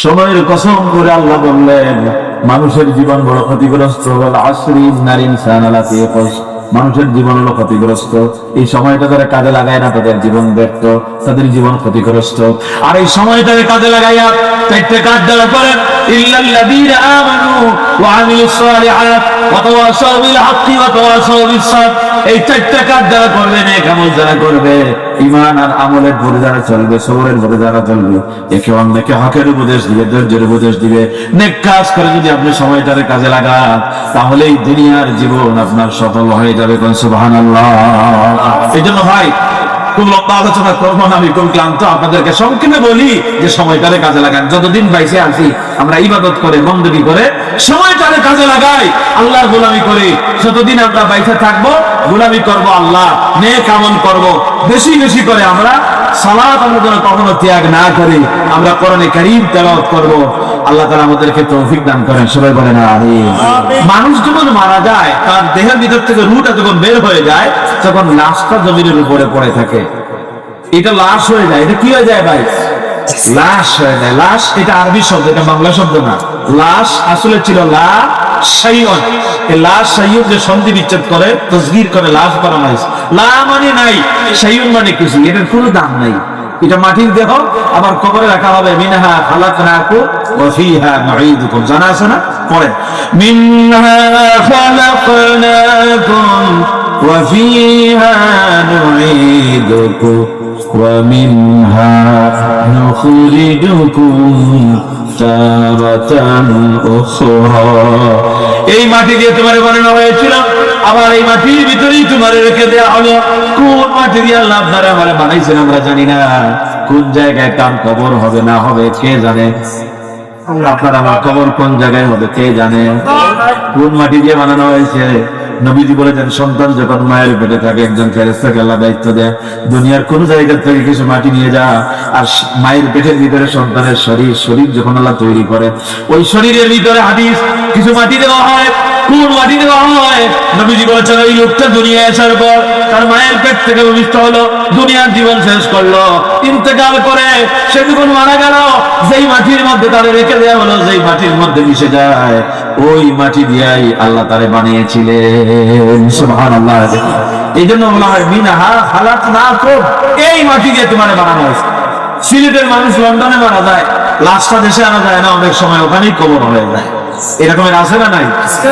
সময়ের কসম করে আল্লাহ বললেন, মানুষের জীবন বড় ক্ষতিগ্রস্ত। মানুষের জীবন হলো ক্ষতিগ্রস্ত। এই সময়টা তারা কাজে লাগায় না, তাদের জীবন ব্যর্থ, তাদের জীবন ক্ষতিগ্রস্ত। আর এই সময়টাকে কাজে লাগাইয়া চারটে কাজ যারা করেন, ইল্লাল্লাযীনা আমানু ওয়া আমিলুস সালিহাত ওয়া তাওয়াসাউ বিল হাক্কি ওয়া তাওয়াসাউ বিস সাবর। এই চারটে কাজ যারা করবে, নেক আমল যারা করবে, ঈমান আর আমলের পরে যারা চলবে, সবরের পরে যারা চলবে, একে অন্যকে হকের উপদেশ দিবে, ধৈর্যের উপদেশ দিবে, নেক কাজ করে যদি আপনি সময়টারে কাজে লাগান, তাহলেই দুনিয়ার জীবন আপনার সফল হয়ে যাবে। কোন সুবহানাল্লাহ। এই জন্য ভাই, খুব লম্বা আলোচনা করবো না, আমি খুব ক্লান্ত। আপনাদেরকে সংক্ষেপে বলি যে সময়টারে কাজে লাগান। যতদিন বাইসে আছি আমরা ইবাদত করে, বন্দেগী করে সময়টারে কাজে লাগাই, আল্লাহর গোলামি করি। যতদিন আমরা বাইসে থাকবো, গোলামি করব আল্লাহ, নেক আমল করব, বেশি বেশি করে আমরা সালাত আমরা যেন কখনো ত্যাগ না করি। আমরা কোরআনে কারীম তেলাওয়াত করব। আল্লাহ তাআলা আমাদেরকে তৌফিক দান করেন। সবাই বলেন আমিন। মানুষ যখন মারা যায়, তার দেহের ভিতর থেকে রূহটা যখন বের হয়ে যায়, তখন লাশটা জমিনের উপরে পড়ে থাকে। এটা লাশ হয়ে যায়। এটা কি হয়ে যায় ভাই? লাশ হয়ে যায়। লাশ এটা আরবি শব্দ, এটা বাংলা শব্দ না। লাশ আসলে ছিল লা শাইউন। এই লা শাইউন যে সন্ধি বিচ্ছেদ করে, তাসগীর করে লাশ বানানো হয়েছে। লা মানে নাই, শাইউন মানে কিছু। এটার কোনো দাম নাই। এটা মাটির দেহ, আবার কবরে রাখা হবে। মিনহা খালাকনাকুম ওয়া ফিহা নুঈদুকুম। জানা আছে না? পড়েন, মিনহা খালাকনাকুম ওয়া ফিহা নুঈদুকুম ওয়া মিনহা নুখরিজুকুম তারাতান উখরা। এই মাটি দিয়ে তোমার বানানো হয়েছিল, আবার এই মাটির ভিতরেই তোমার রেখে দেওয়া হলো। কোন মাটি দিয়ে আল্লাহ আপনারা আমারে বানাইছেন আমরা জানি না। কোন জায়গায় কার কবর হবে না হবে কে জানে। আপনার আমার কবর কোন জায়গায় হবে কে জানে। কোন মাটি দিয়ে বানানো হয়েছে? নবীজি বলেছেন, সন্তান যখন মায়ের পেটে থাকে, একজন ফেরেশতাকে আল্লাহ দায়িত্ব দেয়, দুনিয়ার কোন জায়গা থেকে কিছু মাটি নিয়ে যা। আর মায়ের পেটের ভিতরে সন্তানের শরীর যখন আল্লাহ তৈরি করে, ওই শরীরের ভিতরে হাদিস কিছু মাটি দেওয়া হয়। কোন মাটি দেওয়া হয়? নবীজি বলেছেন, ওই লোকটা দুনিয়ায় আসার পর তার মায়ের পেট থেকে ভূমিষ্ঠ হলো, দুনিয়ার জীবন শেষ করলো, ইন্তেকাল করে সে যখন মারা গেল, যেই মাটির মধ্যে তারে রেখে দেওয়া হলো, যেই মাটির মধ্যে মিশে যায়, ওই মাটি দিয়েই আল্লাহ তারে বানিয়েছিলেন। সুবহানাল্লাহ। এই জন্য বলা হয় মিনহা খালাকনাকুম। এই মাটি দিয়ে তোমারে বানানো হয়েছে। সিলেটের মানুষ লন্ডনে মারা যায়, লাশটা দেশে আনা যায় না, অনেক সময় ওখানেই কবর হয়ে যায়। এরকমের আছে না নাই?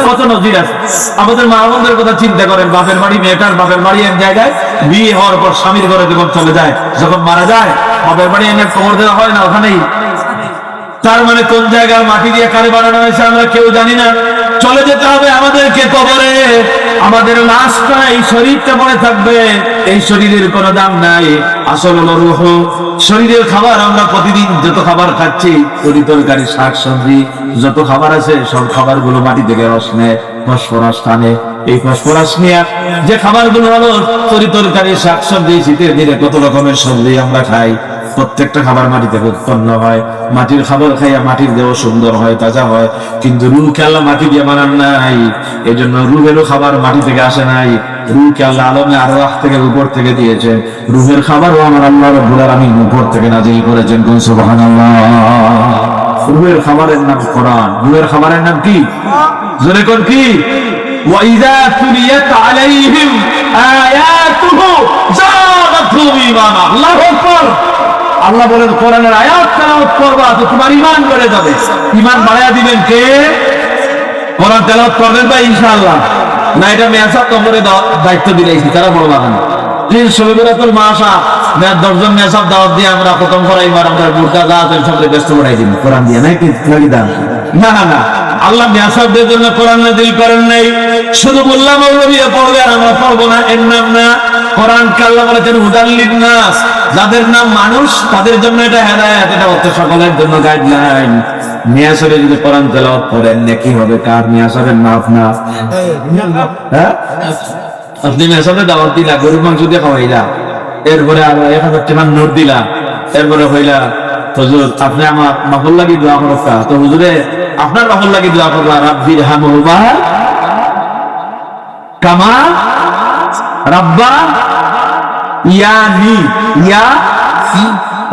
কত নজির আছে। আমাদের মা বোনদের কথা চিন্তা করেন, বাপের বাড়ি, মেয়েটার বাপের বাড়ি এক জায়গায়, বিয়ে হওয়ার পর স্বামীর ঘরে যখন চলে যায়, যখন মারা যায়, বাপের বাড়ি এনে কবর দেওয়া হয় না ওখানেই। তার মানে কোন জায়গার মাটি দিয়ে কারে বানানো হয়েছে আমরা কেউ জানি না। চলে যেতে হবে আমাদেরকে কবরে। আমাদের লাশটা, এই শরীরটা পড়ে থাকবে। এই শরীরের কোনো দাম নাই। আসল হলো রূহ। শরীরের খাবার আমরা প্রতিদিন যত খাবার খাচ্ছি, তরি তরকারি, শাক সবজি, যত খাবার আছে, সব খাবার গুলো মাটি থেকে রস নেয়, ফসফরাস টানে। এই ফসফরাস নিয়ে যে খাবারগুলো হলো তরি তরকারি, শাক সবজি, শীতের দিনে কত রকমের সবজি আমরা খাই, প্রত্যেকটা খাবার মাটি থেকে উৎপন্ন হয়। মাটির খাবার খাইয়া মাটির দেহ সুন্দর হয়, তাজা হয়। কিন্তু রূহকে আল্লাহ মাটি দিয়ে বানান নাই। এই জন্য রূহেরও খাবার মাটি থেকে আসে নাই। রূহকে আল্লাহ আলমে আরওয়াহ থেকে, উপর থেকে দিয়েছেন। রূহের খাবারও আমার আল্লাহ রাব্বুল আলামিন উপর থেকে নাযিল করেছেন। কোন সুবহানাল্লাহ। রূহের খাবারের নাম কোরআন। রূহের খাবারের নাম কি? জোরে কোন কি? ওয়া ইযা তুলিয়াত আলাইহিম আয়াতুহু যাদাতুহুম ঈমানা। আল্লাহু আকবার। আল্লাহ বলেন, কোরআনের আয়াত তেলাওয়াত করবা তো তোমার ঈমান বেড়ে যাবে। ঈমান বাড়ায়া দিবেন কে? কোরআন তেলাওয়াত করবেন ভাই ইনশাআল্লাহ। না এটা মেসাব নম্বরে দায়িত্ব দিয়েছি, তারা বড় বাগান প্লিজ শরীরাতুল মাসা 10 জন মেসাব দাওয়াত দিয়ে আমরা খতম করাই। মার আমরা বুরকা দাওয়াতের সাথে ব্যস্ত করাই দিন কোরআন দিয়ে। নাকি নাকি দান না না না, আল্লাহ মেসাবদের জন্য কোরআন নাযিল করেন নাই। শুধু বললাম মৌলবীরা পড়বে আর আমরা পড়বো না, এর নাম না। কোরআনকে আল্লাহ বলেছেন হুদাল লিন-নাস। যাদের নাম মানুষ তাদের জন্য এটা হেদায়েত, এটা হচ্ছে সকলের জন্য গাইডলাইন। মিয়াসরে যদি কোরআন তেলাওয়াত করেন নেকি হবে কার? মিয়াসরের না আপনার? হ্যাঁ, আপনি মিয়াসরে দাওয়াত দিলা, গরুর মাংস দিয়ে খাওয়াইলা, এরপরে আরো 1000 টাকা নোট দিলা, এরপরে হইলা হুজুর আপনি আমার মাফুল লাগি দোয়া করতা। তো হুজুরে আপনার মাফুল লাগি দোয়া করলা, রাব্বির হামহুমা কামা রাব্বা ইয়ানি। ইয়া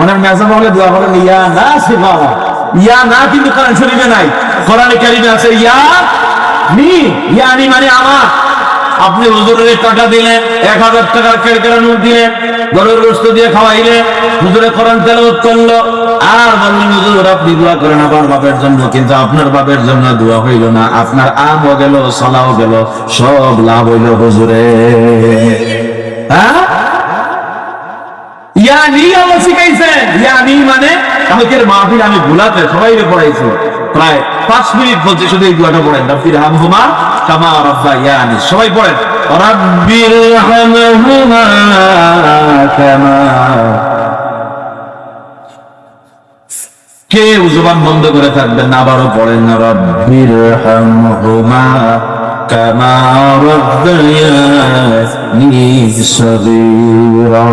অনেক মেসাব হলে দোয়া করেন ইয়া নাসিফা, ইয়া না কিন্তু কোরআন শরীফে নাই। কোরআনে কারিমে আছে ইয়ানি মানে আমার। আপনি হুজুরের টাকা দিলেন, 1000 টাকার কেড়ে নোট দিলেন, গরুর গোশত দিয়ে খাওয়াইলে, হুজুরে কোরআন তেলাওয়াত করলো, আর বললেন হুজুর আপনি দোয়া করেন আমার বাপের জন্য, কিন্তু আপনার বাপের জন্য দোয়া হইল না, আপনার আমও গেল, সালাও গেল, সব লাভ হইল হুজুরে। হ্যাঁ, ইয়ানি আল্লাহ শিখাইছেন। ইয়ানি মানে কালকের মাহফিল আমি ভুলাতে সবাইকে পড়াইছি, প্রায় 5 মিনিট বলছি শুধু এই দোয়াটা পড়েন, রাব্বিরহামহুমা কামা রাব্বায়ানি। সবাই পড়েন, রাব্বিরহামহুমা কামা। কেউ জবান বন্ধ করে থাকবেন না, আবারও পড়েন, রাব্বিরহামহুমা কামা রাব্বায়ানি সগীরা।